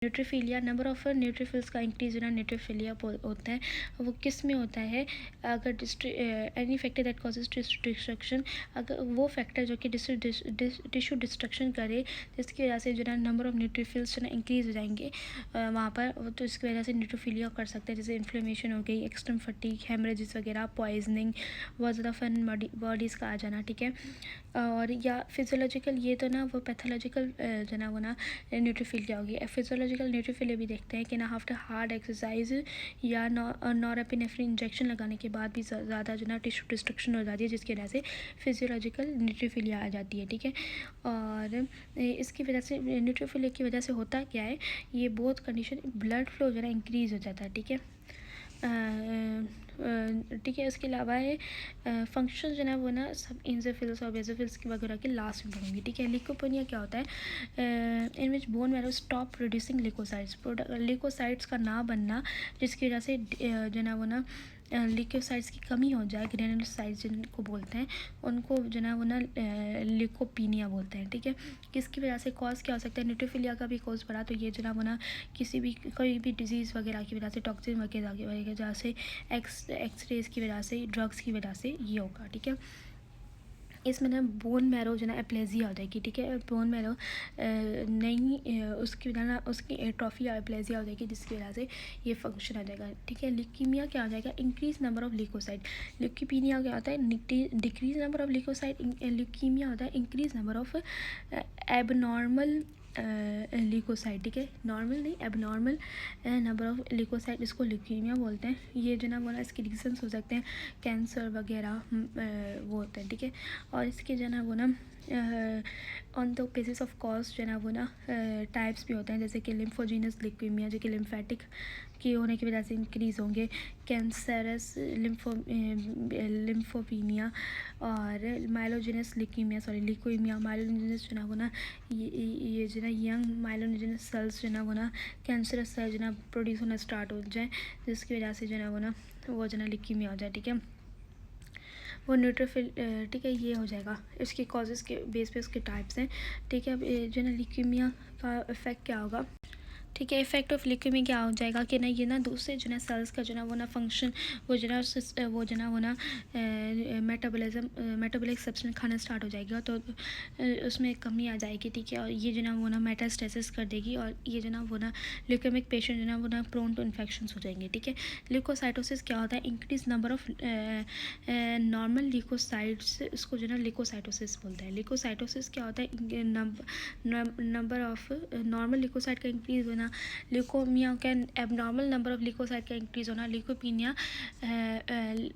न्यूट्रोफिलिया, number of neutrophils का increase होना न्यूट्रोफिलिया होता है। वो किस में होता है? अगर any factor that causes tissue destruction, अगर वो फैक्टर जो कि टिश्यू डिस्ट्रक्शन करे, जिसकी वजह से जो है नंबर ऑफ न्यूट्रोफिल्स जो है इंक्रीज हो जाएंगे वहाँ पर, तो इसकी वजह से न्यूट्रोफिलिया कर सकते हैं। जैसे इन्फ्लेमेशन हो गई, एक्सट्रीम फटीग, हेमरेजिस वगैरह, पॉइजनिंग, बहुत ज़्यादा फन बॉडीज़ का आ जाना, ठीक है। और या फिजियोलॉजिकल, ये तो ना वो पैथोलॉजिकल जो ना वो ना न्यूट्रोफिलिया होगी। फिजियोलॉजिकल न्यूट्रोफिलिया भी देखते हैं कि ना आफ्टर हार्ड एक्सरसाइज या नॉरएपिनेफ्रिन इंजेक्शन लगाने के बाद भी ज़्यादा जो ना टिश्यू डिस्ट्रक्शन हो जाती है, जिसकी वजह से फिजियोलॉजिकल न्यूट्रोफिलिया आ जाती है, ठीक है। और इसकी वजह से न्यूट्रोफिलिया की वजह से होता क्या है, ये बोथ कंडीशन, ब्लड फ्लो जो है ना इंक्रीज़ हो जाता है, ठीक है। ठीक है। इसके अलावा है फंक्शन जो है वो ना सब इंजोफिल्स और बेजोफिल्स की वगैरह के लास्ट में पढ़ूंगी, ठीक है। लिकोपेनिया क्या होता है? इन विच बोन मैरो स्टॉप प्रोड्यूसिंग लिकोसाइड्स, लिकोसाइड्स का ना बनना, जिसकी वजह से जो ना वो ना लिकोसाइड्स की कमी हो जाए, ग्रेनुलोसाइड्स जिनको बोलते हैं, उनको जो ना वो ना लिकोपीनिया बोलते हैं, ठीक है। किसकी वजह से कॉज क्या हो सकता है? न्यूट्रोफिलिया का भी कॉज पड़ा, तो ये जो ना वो ना किसी भी कोई भी डिजीज़ वगैरह की वजह से, टॉक्सिन वगैरह की वजह से, एक्सरेज की वजह से, ड्रग्स की वजह से ये होगा, ठीक है। इसमें ना बोन मैरो जो ना एप्लेजिया हो जाएगी, ठीक है। बोन मैरो नहीं, उसकी वजह ना उसकी एट्रोफी या एप्लेजिया हो जाएगी, जिसकी वजह से ये फंक्शन आ जाएगा, ठीक है। ल्यूकीमिया क्या हो जाएगा? Increase number of leukocyte. Leukopenia क्या होता है? Decrease number of leukocyte. Leukaemia होता है increase number of abnormal leukocyte, ठीक है। नॉर्मल नहीं, एबनॉर्मल नंबर ऑफ ल्यूकोसाइट, इसको ल्यूकीमिया बोलते हैं। ये जो ना वो ना इसके रीजन्स हो सकते हैं कैंसर वगैरह, वो होते हैं, ठीक है। और इसके जो ना वो ना on the basis of cause जो है ना वो ना टाइप्स भी होते हैं, जैसे कि लिम्फोजीनस ल्यूकीमिया, जो कि लिम्फेटिक के होने की वजह से इंक्रीज़ होंगे, कैंसरस लिम्फोपीनिया, और माइलोजेनस ल्यूकीमिया, माइलोजेनस जो ना वो ना ये जो ना यंग माइलोजेनस सेल्स जो ना वो ना कैंसरस सेल जो ना प्रोड्यूस होना स्टार्ट हो जाए, जिसकी वजह से जो ना वो ना वो जो ना ल्यूकीमिया हो जाए, ठीक है। वो न्यूट्रोफिल, ठीक है, ये हो जाएगा। इसके कॉजेज़ के बेस पे उसके टाइप्स हैं, ठीक है। अब जो ना ल्यूकीमिया का इफेक्ट क्या होगा, ठीक है। इफेक्ट ऑफ ल्यूकेमिया क्या हो जाएगा कि ना ये ना दूसरे जो ना सेल्स का जो ना वो ना फंक्शन, वो जो ना वो ना मेटाबॉलिक सब्सटेंस खाना स्टार्ट हो जाएगा, तो उसमें कमी आ जाएगी, ठीक है। और ये जो ना वो ना मेटास्टेसिस कर देगी, और ये जो ना वो ना ल्यूकेमिक पेशेंट जो ना वो ना प्रोन टू इन्फेक्शंस हो जाएंगे, ठीक है। ल्यूकोसाइटोसिस क्या होता है? Increase number of normal leukocytes, इसको जो ना ल्यूकोसाइटोसिस बोलते हैं। ल्यूकोसाइटोसिस क्या होता है? नंबर ऑफ नॉर्मल ल्यूकोसाइट का इंक्रीज होना, ल्यूकोमिया का एबनॉर्मल नंबर ऑफ ल्यूकोसाइट का इंक्रीज होना, ल्यूकोपीनिया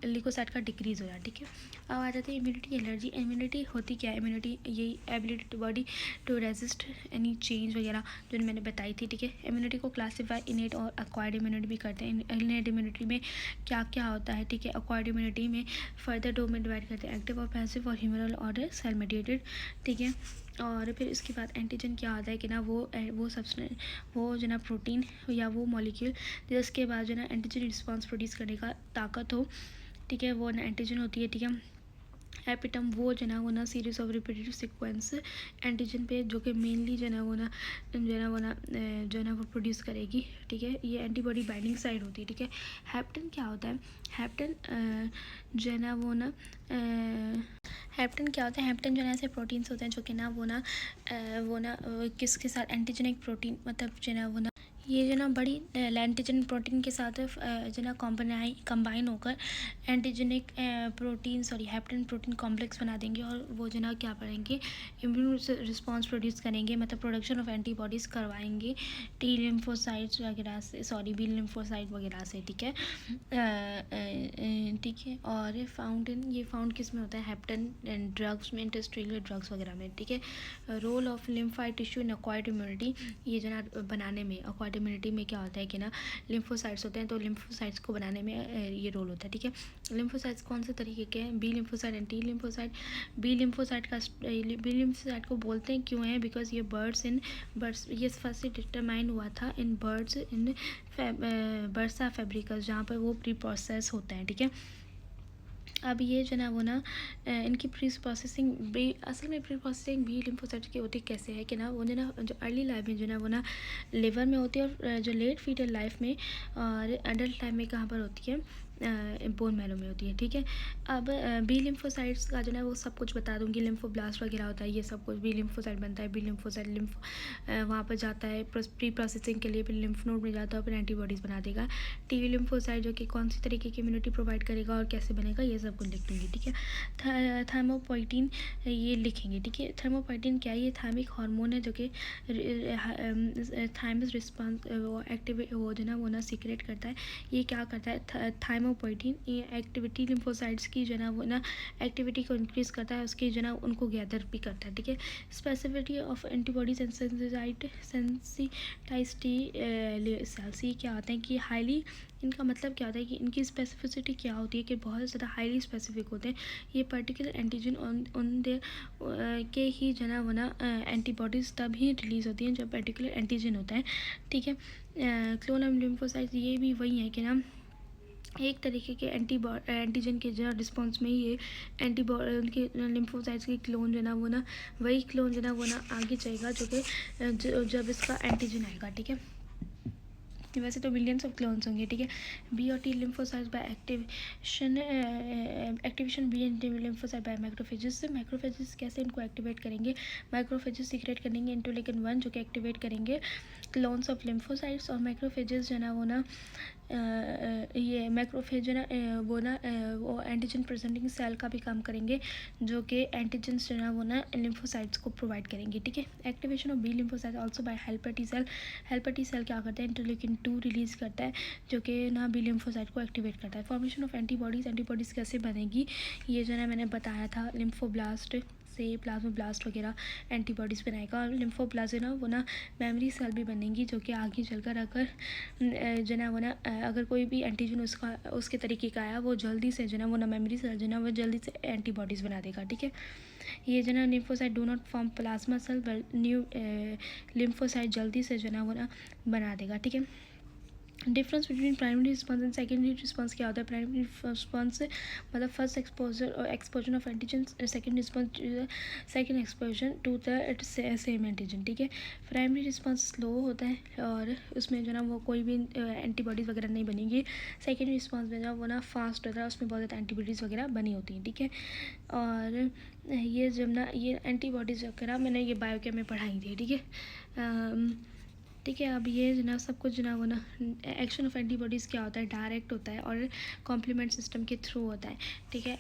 ल्यूकोसाइट का डिक्रीज होना, ठीक है। अब आ जाती है इम्यूनिटी, एलर्जी। इम्यूनिटी होती क्या है? इम्यूनिटी यही ability to body to resist any change वगैरह जो मैंने बताई थी, ठीक है। इम्यूनिटी को क्लासीफाई इनेट और अक्वायर्ड इम्यूनिटी भी करते हैं। इनेट इम्यूनिटी में क्या क्या होता है, ठीक है। अक्वायर्ड इम्यूनिटी में फर्दर डो में डिवाइड करते हैं, एक्टिव और पैसिव और ह्यूमरल और सेल मेडिएटेड, ठीक है। और फिर इसके बाद एंटीजन क्या होता है कि ना वो सब्सटेंस, वो जो ना प्रोटीन या वो मॉलिक्यूल जिसके बाद जो ना एंटीजन रिस्पॉन्स प्रोड्यूस करने का ताकत हो, ठीक है, वो ना एंटीजन होती है, ठीक है। एपिटम वो जो ना series of repetitive sequence antigen पे, जो कि मेनली जो ना वो प्रोड्यूस करेगी, ठीक है। ये एंटीबॉडी बाइंडिंग साइड होती है, ठीक है। हैप्टन क्या होता है? हैप्टन जो ना वो ना हैप्टन क्या होता है? हैप्टन जो है ऐसे प्रोटीन्स होते हैं जो कि ना वो ना किसके साथ, एंटीजेनिक प्रोटीन, मतलब जो ना वो ना ये जो ना बड़ी एंटीजन प्रोटीन के साथ जो ना कंबाइन होकर antigenic protein, sorry, hapten protein complex बना देंगे, और वो जो ना क्या करेंगे? इम्यून रिस्पॉन्स प्रोड्यूस करेंगे, मतलब प्रोडक्शन ऑफ एंटीबॉडीज़ करवाएंगे टी लिम्फोसाइट्स वगैरह से, सॉरी, बी लिम्फोसाइट वगैरह से, ठीक है। ठीक है। और ये फाउंड किस में होता है? हैप्टन एंड ड्रग्स में, इंडस्ट्रियल ड्रग्स वगैरह में, ठीक है। Role of lymphoid tissue in acquired immunity, ये जो ना बनाने में, अक्वायर्ड इम्यूनिटी में क्या होता है कि ना लिम्फोसाइट्स होते हैं, तो लिम्फोसाइट्स को बनाने में ये रोल होता है, ठीक है। लिम्फोसाइट्स कौन से तरीके के हैं? B lymphocyte and T lymphocyte. B lymphocyte को बोलते हैं क्यों है? बिकॉज ये बर्ड्स ये फर्स्ट डिटरमाइन हुआ था in birds in bursa Fabricius, जहाँ पर वो प्री प्रोसेस होते हैं, ठीक है। अब ये जो ना वो ना इनकी प्री प्रोसेसिंग भी, असल में प्री प्रोसेसिंग भी लिम्फोसाइट्स की होती कैसे है कि ना वो ना जो अर्ली लाइफ में जो ना वो ना लिवर में होती है, और जो लेट फीटल लाइफ में और एडल्ट लाइफ में कहाँ पर होती है, बोन मैरो में होती है। ठीक है, अब बी लिम्फोसाइट्स का जो है वो सब कुछ बता दूंगी, लिम्फोब्लास्ट वगैरह होता है, ये सब कुछ बी लिम्फोसाइट बनता है। बी लिम्फोसाइट वहाँ पर जाता है प्री प्रोसेसिंग के लिए, फिर लिम्फ नोड में जाता है, फिर एंटीबॉडीज़ बना देगा। टी लिम्फोसाइट जो कि कौन सी तरीके की इम्यूनिटी प्रोवाइड करेगा और कैसे बनेगा, ये सब कुछ लिख दूँगी। ठीक है, थाइमोपोइटिन ये लिखेंगे। ठीक है, थाइमोपोइटिन क्या है, ये थाइमिक हार्मोन है जो कि थाइमस रिस्पॉन्स वो एक्टिवेट वो जो ना वो ना सीक्रेट करता है। ये क्या करता है, थाइमोपोइटिन ये एक्टिविटी लिम्फोसाइट्स की जो ना वो ना एक्टिविटी को इंक्रीज करता है, उसकी जो ना उनको गैदर भी करता है। ठीक है, specificity of antibodies and sensitise T cells, ये क्या होता है कि हाईली, इनका मतलब क्या होता है कि इनकी स्पेसिफिसिटी क्या होती है कि बहुत ज़्यादा हाईली स्पेसिफिक होते हैं। ये पर्टिकुलर एंटीजन ऑन दे के ही जो ना वो ना एंटीबॉडीज़ तब ही रिलीज़ होती हैं जब पर्टिकुलर एंटीजन होता है। ठीक है, क्लोन लिम्फोसाइट्स ये भी वही है कि ना एक तरीके के एंटीजन के जो रिस्पॉन्स में ये एंटीबॉडी के लिम्फोसाइट्स के क्लोन जो ना वो ना वही क्लोन जो ना वो ना आगे जाएगा जो कि जब इसका एंटीजन आएगा। ठीक है, वैसे तो मिलियंस ऑफ क्लोन्स होंगे। ठीक है, बी और T lymphocytes by activation B and T lymphocyte by macrophages. Macrophages कैसे इनको एक्टिवेट करेंगे, मैक्रोफेजेस सीक्रेट करेंगे इंटरलेकिन 1 जो कि एक्टिवेट करेंगे क्लोन्स ऑफ लिम्फोसाइट्स। और मैक्रोफेजेस जो ना वो ना ये मैक्रोफेज जो ना वो ना वो एंटीजन प्रेजेंटिंग सेल का भी काम करेंगे जो कि एंटीजन्स जो ना वो ना लिम्फोसाइट्स को प्रोवाइड करेंगे। ठीक है, activation of B lymphocyte also by helper T cell. Helper T cell क्या करता है, इंटरलेकिन 2 रिलीज़ करता है जो कि ना बी लिम्फोसाइट को एक्टिवेट करता है। फॉर्मेशन ऑफ एंटीबॉडीज़, एंटीबॉडीज़ कैसे बनेगी, ये जो ना मैंने बताया था, लिम्फोब्लास्ट से प्लाज्मोब्लास्ट वगैरह एंटीबॉडीज़ बनाएगा। और लिम्फोब्लास्ट ना वो ना मेमोरी सेल भी बनेंगी जो कि आगे चलकर अगर जो ना वो ना अगर कोई भी एंटीजन उसका उसके तरीके का आया, वो जल्दी से जो ना वो ना मेमोरी सेल जो ना वो जल्दी से एंटीबॉडीज़ बना देगा। ठीक है, ये जो ना lymphocyte do not form plasma cell, new lymphocyte जल्दी से जो ना वो ना बना देगा। ठीक है, difference between primary response and secondary response क्या होता है, प्राइमरी रिस्पॉन्स मतलब first exposure of antigen, second response second exposure to the same antigen. ठीक है, प्राइमरी रिस्पॉन्स स्लो होता है और उसमें जो ना वो कोई भी एंटीबॉडीज़ वगैरह नहीं बनेगी। सेकेंड रिस्पॉन्स में जो वो ना फास्ट होता है, उसमें बहुत ज़्यादा एंटीबॉडीज़ वगैरह बनी होती हैं। ठीक है, और ये जब ना ये एंटीबॉडीज़ वगैरह मैंने ये बायोकेम में पढ़ाई थी। ठीक है, ठीक है, अब ये जना सब कुछ जना वो ना एक्शन ऑफ एंटीबॉडीज़ क्या होता है, डायरेक्ट होता है और कॉम्प्लीमेंट सिस्टम के थ्रू होता है। ठीक है,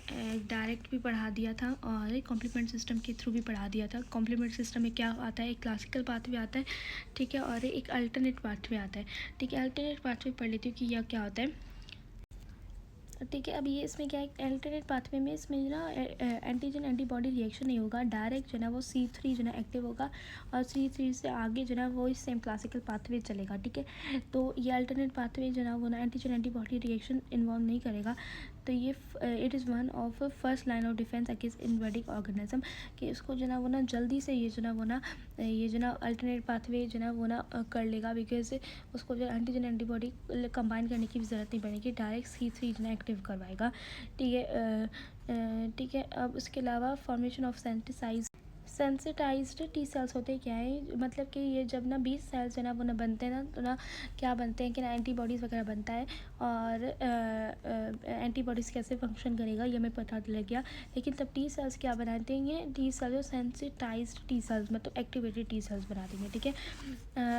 डायरेक्ट भी पढ़ा दिया था और कॉम्प्लीमेंट सिस्टम के थ्रू भी पढ़ा दिया था। कॉम्प्लीमेंट सिस्टम में क्या आता है, एक क्लासिकल पाथवे आता है। ठीक है, और एक अल्टरनेट पाथवे आता है। ठीक है, अल्टरनेट पाथवे पढ़ लेती हूँ कि यह क्या होता है। ठीक है, अब ये इसमें क्या है, अल्टरनेट पाथवे में इसमें ना एंटीजन एंटीबॉडी रिएक्शन नहीं होगा, डायरेक्ट जो ना वो C3 जो ना एक्टिव होगा और C3 से आगे जो ना वो इस सेम क्लासिकल पाथवे चलेगा। ठीक है, तो ये अल्टरनेट पाथवे जो ना वो ना एंटीजन एंटीबॉडी रिएक्शन इन्वॉल्व नहीं करेगा। तो ये it is one of first line of defence against invading organism, कि इसको जो ना वो ना जल्दी से ये जो ना वो ना ये जो ना अल्टरनेट पाथवे जो ना वो ना कर लेगा, बिकॉज उसको जो एंटीजन एंटीबॉडी कंबाइन करने की भी ज़रूरत नहीं पड़ेगी, डायरेक्ट C3 जो ना एक्टिव करवाएगा। ठीक है, ठीक है, अब उसके अलावा formation of sensitised T sales होते क्या है, मतलब कि ये जब ना 20 सेल्स जो ना वो ना बनते हैं ना, तो ना क्या बनते हैं कि ना एंटीबॉडीज़ वगैरह बनता है। और एंटीबॉडीज़ कैसे फंक्शन करेगा ये हमें पता लग गया, लेकिन तब टी सेल्स क्या बनाते हैं, ये टी सेल्स जो सेंसिटाइज्ड टी सेल्स मतलब एक्टिवेटेड टी सेल्स बना देंगे। ठीक है,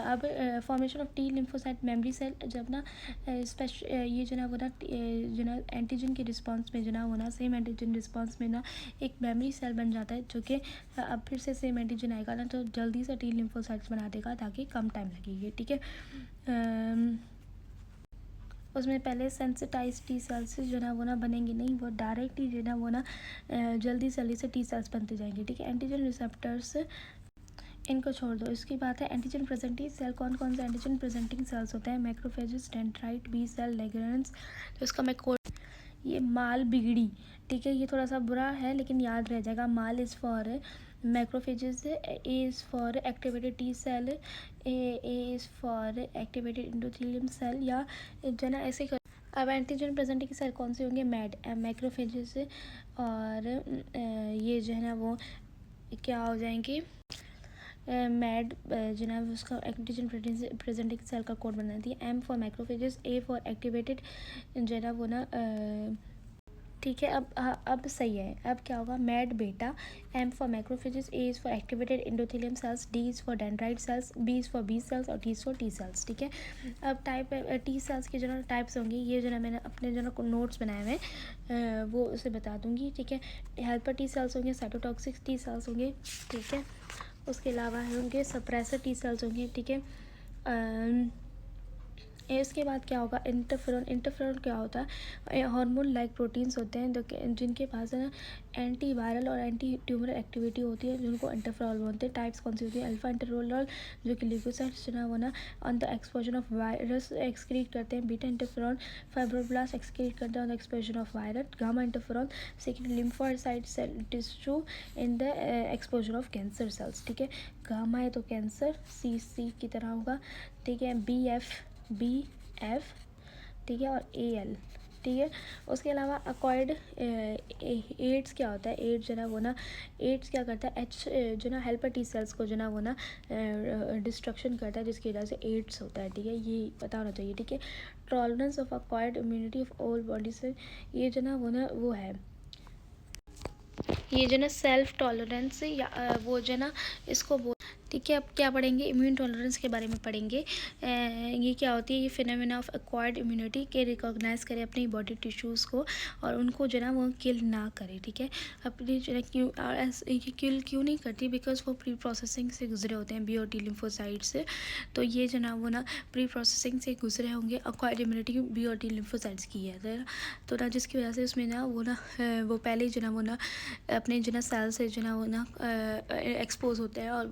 अब formation of T lymphocyte memory cell, जब ना ये जो ना वो ना जो ना एंटीजन के रिस्पॉन्स में जो ना वो ना सेम एंटीजन रिस्पॉन्स में ना एक मेमोरी सेल बन जाता है जो कि अब फिर से सेम एंटीजन आएगा ना, तो जल्दी से टी लिम्फोसाइट्स बना देगा ताकि कम टाइम लगेगी। ठीक है, उसमें पहले सेंसिटाइज टी सेल्स जो ना वो ना बनेंगे नहीं, वो डायरेक्ट ही जो ना वो ना जल्दी से टी सेल्स बनते जाएंगे। ठीक है, एंटीजन रिसेप्टर्स इनको छोड़ दो। इसकी बात है एंटीजन प्रेजेंटिंग सेल, कौन कौन से एंटीजन प्रेजेंटिंग सेल्स होते हैं, मैक्रोफेजेस, डेंड्राइट, बी सेल, लेग्रेंस। तो इसका मैं कोड, ये माल बिगड़ी। ठीक है, ये थोड़ा सा बुरा है लेकिन याद रह जाएगा। माल is for macrophages, A is for activated T cell, A is for activated endothelium cell, या जो ना ऐसे अब एंटीजन प्रेजेंटिंग सेल कौन से होंगे? मैक्रोफेजेस, और ये जो है ना वो क्या हो जाएंगे? मैड जो है उसका एंटीजन प्रेजेंटिंग सेल का कोड बनाती है। M for macrophages, A for activated जो है ना वो ना ठीक है। अब सही है। अब क्या होगा? मैड बेटा, M for macrophages, A is for activated endothelium cells, D is for dendrite cells, B is for B cells और T is for T cells. ठीक है। अब टाइप टी सेल्स के जो ना टाइप्स होंगे, ये जो ना मैंने अपने जो ना नोट्स बनाए हुए हैं वो उसे बता दूंगी। ठीक है। हेल्पर टी सेल्स होंगे, साइटोटॉक्सिक टी सेल्स होंगे। ठीक है। उसके अलावा होंगे सप्रेसर टी सेल्स होंगे। ठीक है। इसके बाद क्या होगा? इंटरफेरॉन। इंटरफेरॉन क्या होता है? हार्मोन लाइक प्रोटीन्स होते हैं जिनके पास है ना एंटी वायरल और एंटी ट्यूमरल एक्टिविटी होती है, जिनको इंटरफेरॉन बोलते हैं। टाइप्स कौन सी होती है? अल्फा इंटरफेरॉन जो कि ल्यूकोसाइट्स जो ना वो ना on the exposure of virus excrete करते हैं। बीटा इंटरफेरॉन फाइब्रोब्लास्ट एक्सक्रीट करते हैं on the exposure of virus. Gamma interferon second lymphocyte cell tissue in the exposure of cancer cells. ठीक है। गामा है तो कैंसर, सी की तरह होगा। ठीक है। बी एफ ठीक है, और ए एल। ठीक है। उसके अलावा अक्वायर्ड एड्स क्या होता है? एड्स जो ना वो ना एड्स क्या करता है? एच जो ना हेल्पर टी सेल्स को जो ना वो ना डिस्ट्रक्शन करता है, जिसकी वजह से एड्स होता है। ठीक है। ये पता होना चाहिए। ठीक है। Tolerance of acquired immunity of all body से, ये जो ना वो है, ये जो ना सेल्फ टॉलरेंस या वो जो ना इसको बोल। ठीक है। अब क्या पढ़ेंगे? इम्यून टॉलरेंस के बारे में पढ़ेंगे। ये क्या होती है? ये फिनोमेना ऑफ एक्वायर्ड इम्यूनिटी के रिकॉग्नाइज करे अपनी बॉडी टिश्यूज़ को और उनको जो ना वो किल ना करे। ठीक है। अपनी जो ना किल क्यों नहीं करती? बिकॉज वो प्री प्रोसेसिंग से गुजरे होते हैं बी और टी लिम्फोसाइट से। तो ये जो ना वो ना प्री प्रोसेसिंग से गुजरे होंगे। एक्वायर्ड इम्यूनिटी बी और टी लिम्फोसाइट्स की है तो ना, जिसकी वजह से उसमें ना वो पहले जो ना वो ना अपने जो ना सेल से जो ना वो ना एक्सपोज होते हैं, और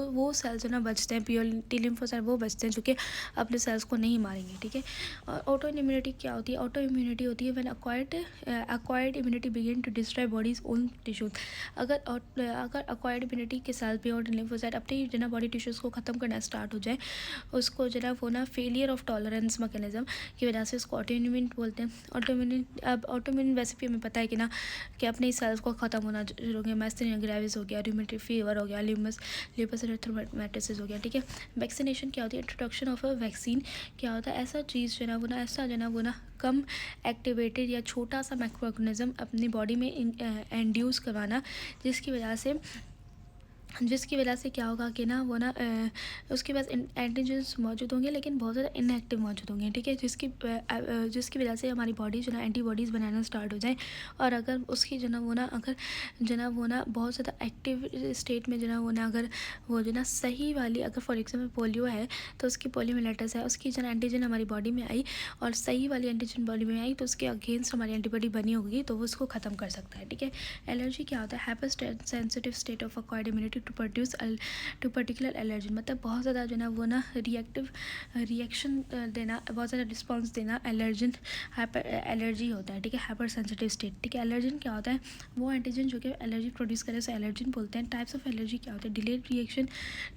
वो सेल्स जो ना बचते हैं, प्योर टी लिम्फोसाइट वो बचते हैं जो कि अपने सेल्स को नहीं मारेंगे। ठीक है। और ऑटो इम्यूनिटी क्या होती है? ऑटो इम्यूनिटी होती है when acquired immunity begin to destroy body's own tissues. अगर अक्वायर्ड इम्यूनिटी के साथ प्योर टी लिम्फोसाइट अपने जो ना बॉडी टिश्यूज़ को ख़त्म करना स्टार्ट हो जाए, उसको जो ना वो ना फेलियर ऑफ टॉलरेंस मैकेनिज्म की वजह से उसको ऑटो इम्यून बोलते हैं। अब ऑटो इम्यून वैसे भी हमें पता है कि अपने सेल्स को ख़त्म होना शुरू हो गया। माइस्थेनिया ग्रेविस हो गया, रूमेटॉइड फीवर हो गया, ल्यूपस एरिथ्रोमेटोसिस हो गया। ठीक है। वैक्सीनेशन क्या होती है? इंट्रोडक्शन ऑफ अ वैक्सीन क्या होता है? ऐसा चीज़ जो ना वो ना कम एक्टिवेटेड या छोटा सा माइक्रो ऑर्गेनिज्म अपनी बॉडी में इंड्यूस करवाना, जिसकी वजह से क्या होगा कि ना वो ना उसके पास एंटीजन्स मौजूद होंगे लेकिन बहुत ज़्यादा इनएक्टिव मौजूद होंगे। ठीक है। जिसकी वजह से हमारी बॉडी जो ना एंटीबॉडीज़ बनाना स्टार्ट हो जाए, और अगर उसकी जो ना वो ना बहुत ज़्यादा एक्टिव स्टेट में अगर वो जो ना सही वाली, अगर फॉर एग्जाम्पल पोलियो है तो उसकी पोलियोमिलेटस है, उसकी जो ना एंटीजन हमारी बॉडी में आई और सही वाली एंटीजन बॉडी में आई तो उसके अगेंस्ट हमारी एंटीबॉडी बनी होगी तो वो उसको ख़त्म कर सकता है। ठीक है। एलर्जी क्या होता है? Hypersensitive state of acquired immunity to particular allergy. मतलब बहुत ज़्यादा जो ना वो ना रिएक्शन देना, बहुत ज़्यादा रिस्पॉन्स देना एलर्जी होता है। ठीक है। Hypersensitive state. ठीक है। एलर्जन क्या होता है? वो एंटीजन जो कि एलर्जी प्रोड्यूस करे, उसे एलर्जन बोलते हैं। टाइप्स ऑफ एलर्जी क्या होते हैं? Delayed reaction.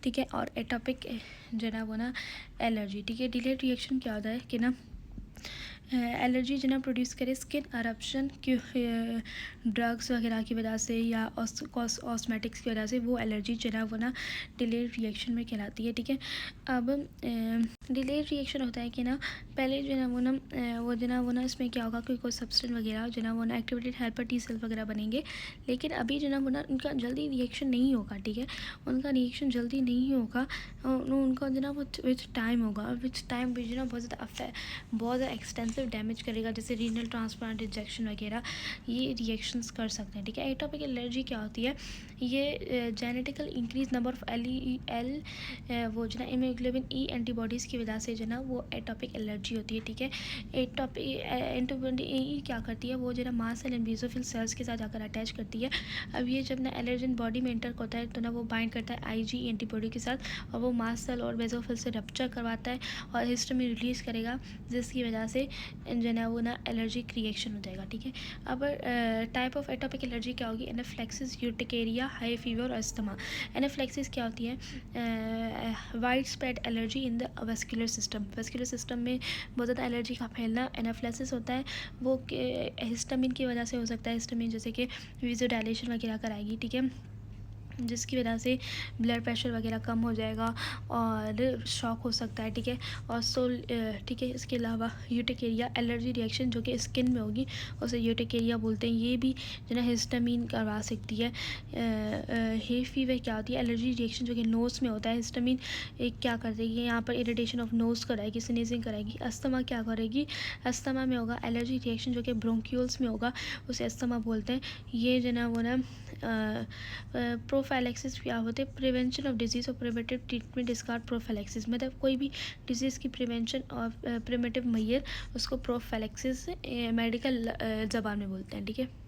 ठीक है। और एटॉपिक जो ना वो ना एलर्जी। ठीक है। डिलेड रिएक्शन क्या होता है कि ना एलर्जी जो ना प्रोड्यूस करे स्किन अरप्शन ड्रग्स वगैरह की वजह से या कॉस्मेटिक्स की वजह से, वो एलर्जी जो ना वो ना डिलेड रिएक्शन में कहलाती है। ठीक है। अब डिलेड रिएक्शन होता है कि ना पहले जो ना वो ना इसमें क्या होगा कि कोई सब्सटेंस वगैरह जो ना वो ना एक्टिवेटेड हेल्पर टी सेल वगैरह बनेंगे, लेकिन अभी जो ना वो ना उनका जल्दी रिएक्शन नहीं होगा। ठीक है। उनका रिएक्शन जल्दी नहीं होगा, उनका जो ना वो विच टाइम होगा, विच टाइम भी जो ना बहुत ज़्यादा एक्सटेंसिव डैमेज करेगा, जैसे रीनल ट्रांसप्लांट, इंजेक्शन वगैरह, ये रिएक्शंस कर सकते हैं। ठीक है। एटॉपिक एलर्जी क्या होती है? ये genetical increase number of L वो जो ना इम्यूनोग्लोबिन ई एंटीबॉडीज़ की वजह से जो ना वो एटॉपिक एलर्जी होती है। ठीक है। एटॉपिक एंटीबॉडी ई क्या करती है? वो जो ना मास सेल एंड बेसोफिल सेल्स के साथ जाकर अटैच करती है। अब ये जब ना एलर्जन बॉडी में एंटर होता है तो ना वो बाइंड करता है आईजी एंटीबॉडी के साथ, और वो मास सेल और बेसोफिल से रप्चर करवाता है और हिस्टामिन रिलीज़ करेगा, जिसकी वजह से जो ना वो ना एलर्जिक रिएक्शन हो जाएगा। ठीक है। अब टाइप ऑफ एटॉपिक एलर्जी क्या होगी? एनाफिलैक्सिस, यूर्टिकेरिया, हाई फीवर और अस्थमा। एनाफिलैक्सिस क्या होती है? Wide spread allergy in the vascular system में बहुत ज़्यादा एलर्जी का फैलना, एनाफ्लेक्सिस होता है, वो हिस्टामिन की वजह से हो सकता है। हिस्टामिन जैसे कि विज़ोडाइलेशन वगैरह कराएगी, ठीक है, जिसकी वजह से ब्लड प्रेशर वगैरह कम हो जाएगा और शॉक हो सकता है, ठीक है। और ठीक है, इसके अलावा यूटिकेरिया एलर्जी रिएक्शन जो कि स्किन में होगी उसे यूटिकेरिया बोलते हैं, ये भी जो है हिस्टामिन करवा सकती है। हे फीवर क्या होती है, एलर्जी रिएक्शन जो कि नोज़ में होता है। हिस्टामिन एक क्या कर देगी, यहाँ पर इरिटेशन ऑफ नोज़ कराएगी, स्नीजिंग कराएगी। अस्थमा क्या करेगी, अस्थमा में होगा एलर्जी रिएक्शन जो कि ब्रोंक्यूल्स में होगा, उसे अस्थमा बोलते हैं। ये जो ना वो ना प्रोफाइलेक्सिस क्या होते हैं, प्रिवेंशन ऑफ डिजीज़ और preventive treatment is called prophylaxis. मतलब कोई भी डिजीज़ की प्रिवेंशन और प्रिवेंटिव मैयर उसको प्रोफाइलेक्सिस मेडिकल ज़बान में बोलते हैं, ठीक है।